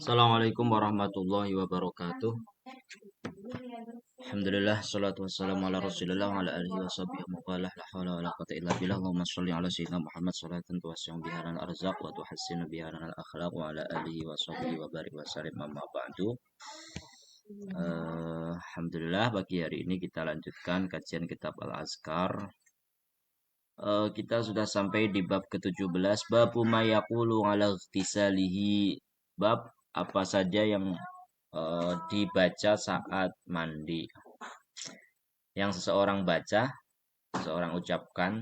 Assalamualaikum warahmatullahi wabarakatuh. Alhamdulillah, salatu wassalamu ala rasulillah wa ala alihi wa sahbihi wa la hawla wa la quwwata illa billah. Allahumma sholli ala sayyidina Muhammad salatan tuwasi'u biha lana al-arzaq wa tuhassinu biha lana al-akhlaq wa ala alihi wa sahbihi wa barik wa sallim amma ba'du. Alhamdulillah, pagi hari ini kita lanjutkan kajian kitab Al-Azkar. Kita sudah sampai di bab ke-17, bab ma yaqulu ala ightisalihi, bab apa saja yang dibaca saat mandi. Yang seseorang baca, seseorang ucapkan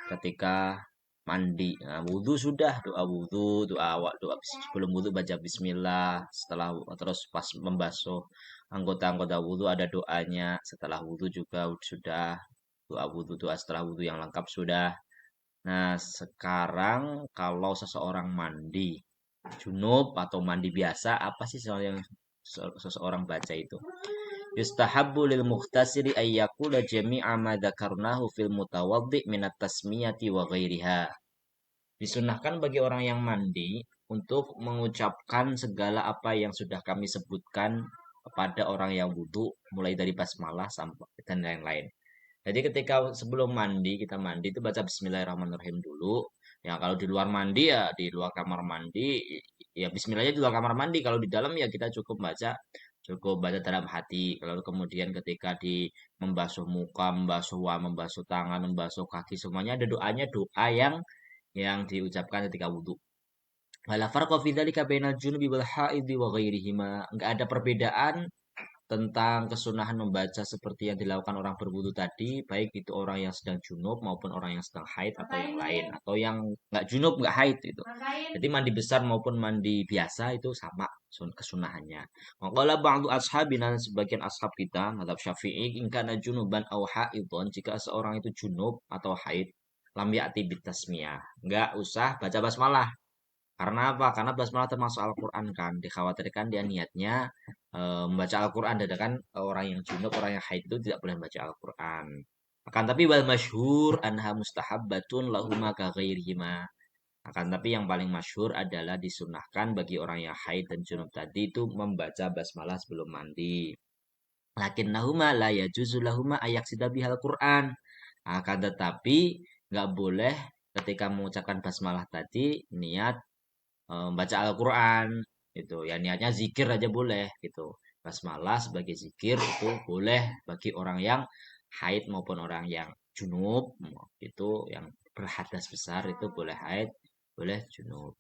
ketika mandi. Nah, wudhu sudah, doa wudhu, doa sebelum wudhu baca bismillah, setelah terus pas membasuh anggota-anggota wudhu ada doanya, setelah wudhu juga sudah doa wudhu, doa setelah wudhu yang lengkap sudah. Nah, sekarang kalau seseorang mandi junub atau mandi biasa, apa sih yang seseorang baca itu? Yustahabbu lil mukhtasiri ayyakula jami'a ma dzakarnahu fil mutawaddi minat tasmiyati wa ghairiha. Disunahkan bagi orang yang mandi untuk mengucapkan segala apa yang sudah kami sebutkan kepada orang yang wudhu, mulai dari basmalah sampai dan lain-lain. Jadi ketika sebelum mandi, kita mandi itu baca bismillahirrahmanirrahim dulu. Ya kalau di luar mandi ya di luar kamar mandi, ya bismillahnya di luar kamar mandi. Kalau di dalam ya kita cukup baca dalam hati. Lalu kemudian ketika di membasuh muka, membasuh tangan, membasuh kaki, semuanya ada doanya, doa yang diucapkan ketika wudhu. Wala farqa fi dzalika bainal junubi wal haidhi wa ghairihima. Enggak ada perbedaan tentang kesunahan membaca seperti yang dilakukan orang berwudu tadi, baik itu orang yang sedang junub maupun orang yang sedang haid atau yang lain, atau yang nggak junub nggak haid itu. Jadi mandi besar maupun mandi biasa itu sama kesunahannya. Maqala ba'du ashabina, sebagian ashab kita mazhab Syafi'i, in kana junuban aw haidon, jika seorang itu junub atau haid, lam ya'ti bitasmiyah, nggak usah baca basmalah. Karena apa? Karena basmalah termasuk Al-Quran kan. Dikhawatirkan dia niatnya membaca Al-Quran. Sedangkan orang yang junub, orang yang haid itu tidak boleh membaca Al-Quran. Akan tapi wal masyhur anha mustahabbatun lahuma ka ghairihima. Akan tapi yang paling masyhur adalah disunahkan bagi orang yang haid dan junub tadi itu membaca basmalah sebelum mandi. Lakinnahuma la yajuzu lahuma ayaksida bihal Quran. Akan tetapi nggak boleh ketika mengucapkan basmalah tadi niat baca Al-Quran gitu ya, niatnya zikir aja boleh gitu. Basmalah sebagai zikir itu boleh bagi orang yang haid maupun orang yang junub, itu yang berhadas besar itu boleh haid, boleh junub.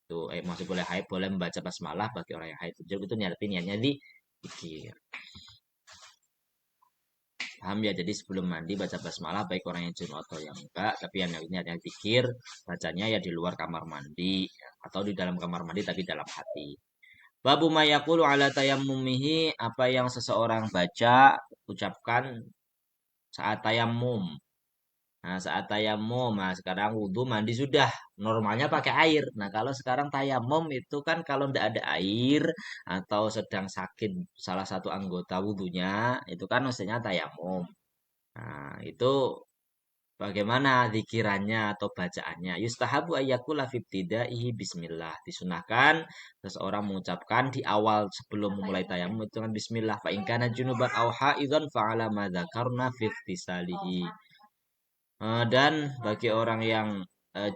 Itu masih boleh haid, boleh membaca basmalah bagi orang yang haid junub, itu niatnya di zikir. Paham ya? Jadi sebelum mandi baca basmalah baik orang yang junub atau yang enggak, tapi yang niatnya zikir, bacanya ya di luar kamar mandi ya, atau di dalam kamar mandi tapi dalam hati. Babu mayakulu ala tayammumihi, apa yang seseorang baca ucapkan saat tayamum. Nah, saat tayamum, nah sekarang wudhu mandi sudah, normalnya pakai air. Nah, kalau sekarang tayamum itu kan kalau tidak ada air atau sedang sakit salah satu anggota wudhunya, itu kan mestinya tayamum. Nah, itu bagaimana zikirannya atau bacaannya? Yustahabu ayyakula fibtidaihi bismillah. Disunahkan seseorang mengucapkan di awal sebelum memulai tayamum itu kan bismillah. Fa in kana junuban aw haidhan fa'ala ma dzakarna fi ihtisalihi. Dan bagi orang yang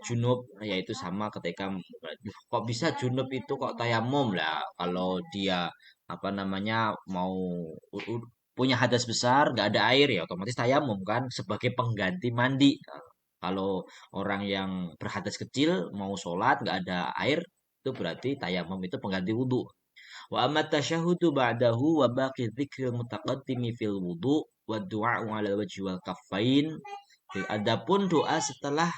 junub yaitu sama ketika kok bisa junub itu kok tayamum lah, kalau dia apa namanya mau punya hadas besar nggak ada air ya otomatis tayamum kan sebagai pengganti mandi. Nah, kalau orang yang berhadas kecil mau sholat nggak ada air itu berarti tayamum itu pengganti wudhu. Wa amma tasyahudu ba'dahu wa baqi dzikril mutaqaddimi fil wudu wa du'a'u 'ala wajhi wal kaffain. Adapun doa setelah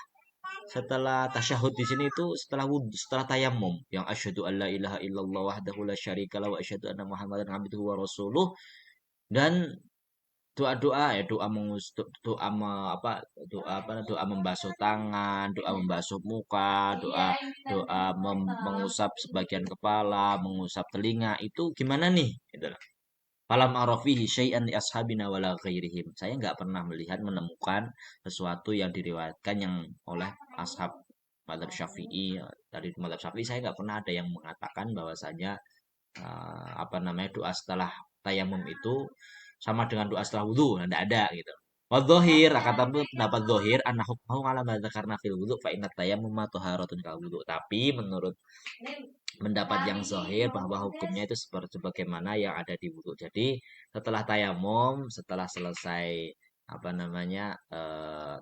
setelah tasyahud di sini itu setelah wudhu, setelah tayamum, yang asyhadu alla ilaha illallah wahdahu la syarika lahu wa asyhadu anna muhammadan abduhu wa rasuluh, dan doa-doa ya doa doa doa membasuh tangan, doa membasuh muka, doa doa mengusap sebagian kepala, mengusap telinga, itu gimana nih gitu. Falam arafihi syai'an li ashabina wala ghairihim. Saya nggak pernah melihat menemukan sesuatu yang diriwayatkan yang oleh ashab mazhab Syafi'i. Dari mazhab Syafi'i saya nggak pernah ada yang mengatakan bahwasanya apa namanya doa setelah tayamum itu sama dengan doa setelah wudhu. Nah, tidak ada gitu. Wadzohir, kata pendapat zohir, anak hukmahu ala ma karena fil wudhu fa inna tayammum taharatun kal wudhu. Tapi menurut pendapat yang zohir bahwa hukumnya itu seperti bagaimana yang ada di wudhu. Jadi setelah tayamum, setelah selesai apa namanya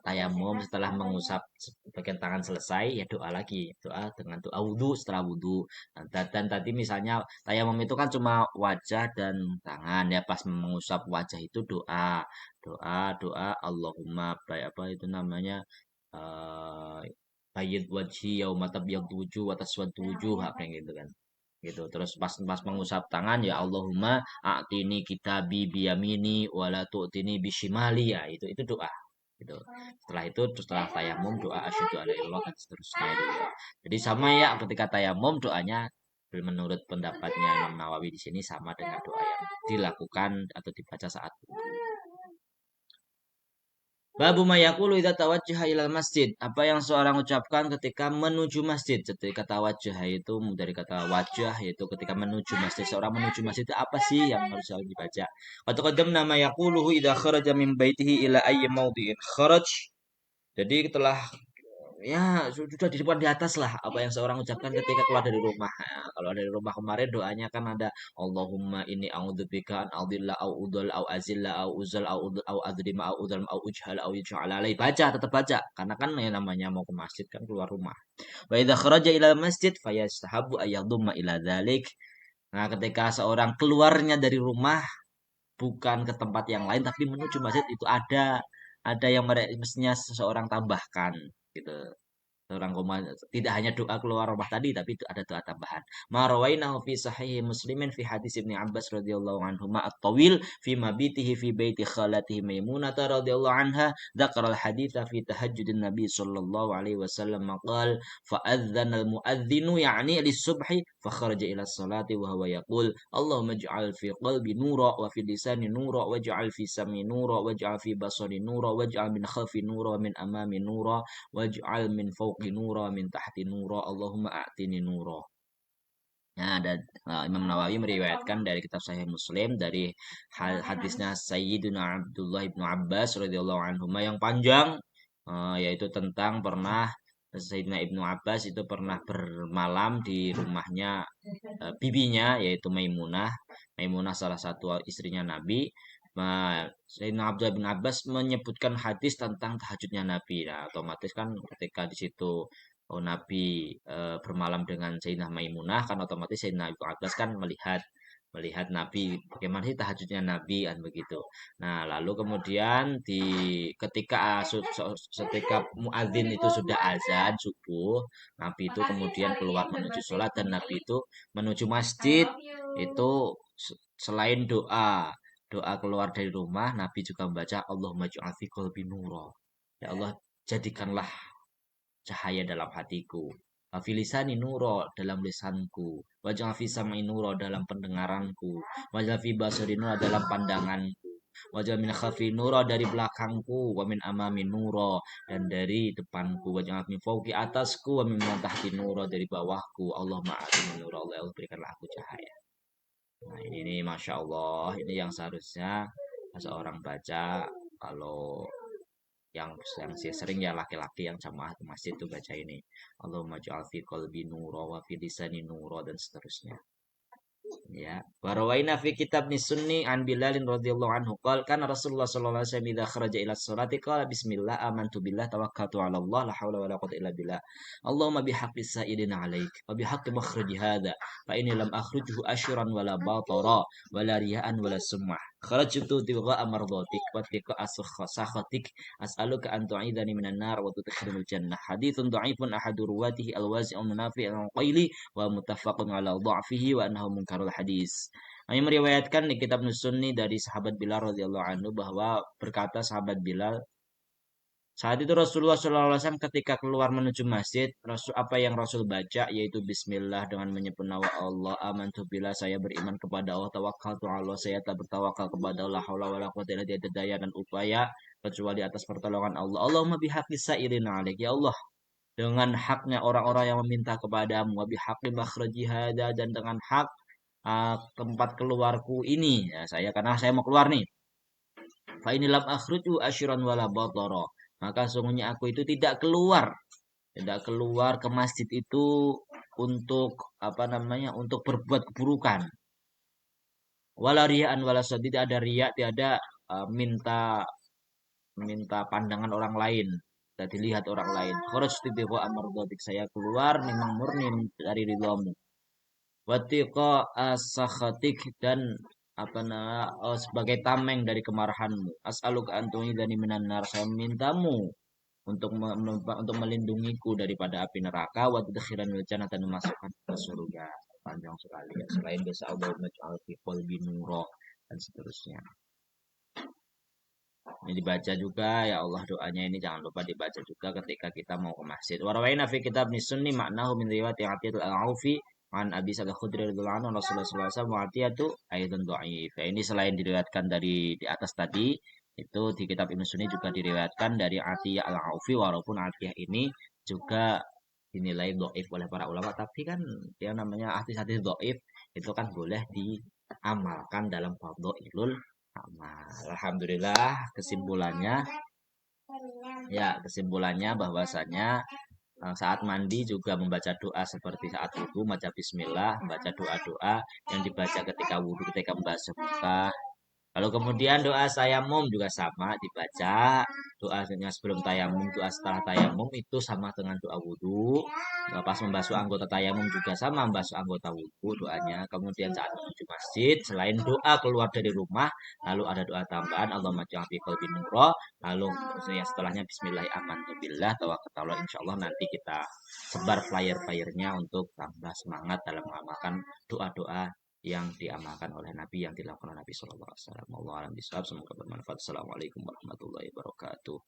tayamum, setelah mengusap bagian tangan selesai, ya doa lagi, doa dengan doa wudhu setelah wudhu. Dan tadi misalnya tayamum itu kan cuma wajah dan tangan ya, pas mengusap wajah itu doa, doa Allahumma apa itu namanya eh Bayyid wajhi yauma tabyaddu wujuh wa taswaddu wujuh, apa yang gitu kan. Gitu. Terus pas mengusap tangan ya Allahumma a'tini kitabi biyamini wala tu'tini bishimali, ya itu doa. Gitu. Setelah itu setelah tayamum doa asyhadu alla ilaha illallah dan seterusnya itu. Jadi sama ya ketika tayamum doanya menurut pendapatnya Imam Nawawi di sini sama dengan doa yang dilakukan atau dibaca saat wudu. Babu mayakulu idza tawajjaha ilal masjid. Apa yang seorang ucapkan ketika menuju masjid. Jadi kata wajah itu dari kata wajah, yaitu ketika menuju masjid. Seorang menuju masjid itu apa sih yang harus dibaca? Atau kadang nama yakuluhu idza kharaja min baitihi ila ayyi maudhi'in kharaj. Jadi telah ya sudah di depan di atas lah apa yang seorang ucapkan ketika keluar dari rumah. Ya, kalau dari rumah kemarin doanya kan ada Allahumma inni a'udzubika an adilla au udal au azilla au uzal au adrima au udal au ujhal au yuj'al alai. Baca, tetap baca karena kan ya namanya mau ke masjid kan keluar rumah. Wa idza kharaja ila masjid fayastahabu ayyadumma ila dzalik. Nah, ketika seorang keluarnya dari rumah bukan ke tempat yang lain tapi menuju masjid, itu ada yang mestinya seseorang tambahkan gitu. Seorang koma tidak hanya doa keluar rumah tadi tapi itu ada doa tambahan. Ma rawainahu fi sahih Muslimin fi hadis Ibnu Abbas radhiyallahu anhu ma at-tawil fi mabitihi fi baiti khalatihi Maimunah radhiyallahu anha dzakara al-haditsa fi tahajjudin Nabi sallallahu alaihi wasallam maqal fa adzana al-muadzinu ya'ni lis-subhi fa kharaja ila as-salati wa huwa yaqul Allahumma ij'al fi qalbi nura wa fi lisani nura waj'al fi sam'i nura waj'al fi basari nura waj'al min khalfi nura wa min amami nura waj'al min fawqi nura min tahti nura Allahumma a'tini nura. Nah, dan Imam Nawawi meriwayatkan dari kitab Sahih Muslim dari hadisnya Sayyidina Abdullah ibnu Abbas radhiyallahu anhu yang panjang, yaitu tentang pernah Sayyidina Ibnu Abbas itu pernah bermalam di rumahnya bibinya yaitu Maimunah. Maimunah salah satu istrinya Nabi. Sayyidina Abdullah bin Abbas menyebutkan hadis tentang tahajudnya Nabi. Nah, otomatis kan ketika di situ Nabi bermalam dengan Sayyidina Maimunah, kan otomatis Sayyidina Ibnu Abbas kan melihat Nabi bagaimana sih tahajudnya Nabi kan begitu. Nah, lalu kemudian ketika muadzin itu sudah azan subuh, Nabi itu kemudian keluar menuju sholat dan Nabi itu menuju masjid itu selain doa keluar dari rumah, Nabi juga membaca Allahumma ij'al fi qalbi nura. Ya Allah, jadikanlah cahaya dalam hatiku. Wafilisani nuro dalam lisanku. Wajah fi sam'i nuro dalam pendengaranku. Wajah fi basari nuro dalam pandanganku. Wajah min khafi nuro dari belakangku. Wa min amami nuro dan dari depanku. Wajah min fauqi atasku. Wa min tahti nuro dari bawahku. Allah ma'atim nuro. Allah berikanlah aku cahaya. Nah ini Masya Allah. Ini yang seharusnya seorang baca kalau yang sering ya laki-laki yang jamaah ke masjid tuh baca ini Allahumma ja'al fi qalbi nura wa fi lisani nura dan seterusnya ya. Warawaina fi kitab sunni an Bilalin radhiyallahu anhu qala kana Rasulullah sallallahu alaihi wasallam idza kharaja ila sholati qala bismillah amantu billah tawakkaltu ala Allah la haula wala quwwata illa billah Allahumma bihaqqi sa'idina alaik wa bihaqqi makhraji hadha fa inni lam akhrijhu ashran wala batara wala riya'an wala sum'ah kharajtu tilgha'a mardatik wa tilqa sakhatik as'aluka an tu'idani minan nar wa tudkhilnil jannah haditsun dha'ifun ahadu ruwatihi al-wazi'un nafi' al-qaili wa muttafaqun ala dha'fihi wa annahu munkarul hadis. Kami meriwayatkan di kitab Sunni dari sahabat Bilal radhiyallahu anhu bahwa berkata sahabat Bilal saat itu Rasulullah SAW ketika keluar menuju masjid, apa yang Rasul baca yaitu Bismillah dengan menyebut nama Allah, amantu billah saya beriman kepada Allah, tawakkaltu Allah saya telah bertawakal kepada Allah, haula wala quwwata illa billah, daya dan upaya kecuali atas pertolongan Allah. Allahumma bihaqqi sa'ilina alaik ya Allah dengan haknya orang-orang yang meminta kepadamu, wa bihaqqi makhraji hada, dan dengan hak tempat keluarku ini. Ya, karena saya mau keluar nih. Fa inilam akhruju asyiran wala batara. Maka sungguhnya aku itu tidak keluar ke masjid itu untuk apa namanya, untuk berbuat keburukan. Wala riyaan wala sod, tidak ada riya, tidak ada minta minta pandangan orang lain, tidak dilihat orang lain. Kharajtu bi amrdotik, saya keluar memang murni dari ridhamu. Watiqa asakhatik, dan apa sebagai tameng dari kemarahanmu. As'aluka antuni dari minanar, saya memintamu untuk untuk melindungiku daripada api neraka, wa tudkhilan wal jannah, dan memasukkan ke surga. Panjang sekali ya. Selain dosa Allahumma ij'al fi qalbi nura dan seterusnya. Ini dibaca juga ya Allah, doanya ini jangan lupa dibaca juga ketika kita mau ke masjid. Warawaina fi kitab Sunni maknahu min riwayat Atiyah al-Aufi an Abi Sa'id al-Khudri radhiyallahu anhu Rasulullah sallallahu alaihi wasallam, Atiyatu aidan dhaif. Ini selain diriwayatkan dari di atas tadi, itu di kitab Ibnu Sunni juga diriwayatkan dari Atiyah al-Aufi, walaupun Atiyah ini juga dinilai dhaif oleh para ulama, tapi kan yang namanya hadis-hadis dhaif itu kan boleh diamalkan dalam fardhailul amal. Alhamdulillah, kesimpulannya bahwasanya saat mandi juga membaca doa seperti saat wudhu, membaca bismillah, membaca doa-doa yang dibaca ketika wudhu, ketika membasuh muka. Lalu kemudian doa tayamum juga sama dibaca. Doanya sebelum tayamum, doa setelah tayamum itu sama dengan doa wudhu. Pas membasuh anggota tayamum juga sama membasuh anggota wudhu doanya. Kemudian saat menuju masjid, selain doa keluar dari rumah, lalu ada doa tambahan, Allahumma ja'al fi qalbi nura. Lalu yang setelahnya bismillahirrahmanirrahim, tawakkaltu, insyaallah nanti kita sebar flyer-flyernya untuk tambah semangat dalam mengamalkan doa-doa yang diamalkan oleh Nabi, yang dilakukan oleh Nabi Shallallahu Alaihi Wasallam. Allah alam bisawab, semoga bermanfaat. Assalamualaikum warahmatullahi wabarakatuh.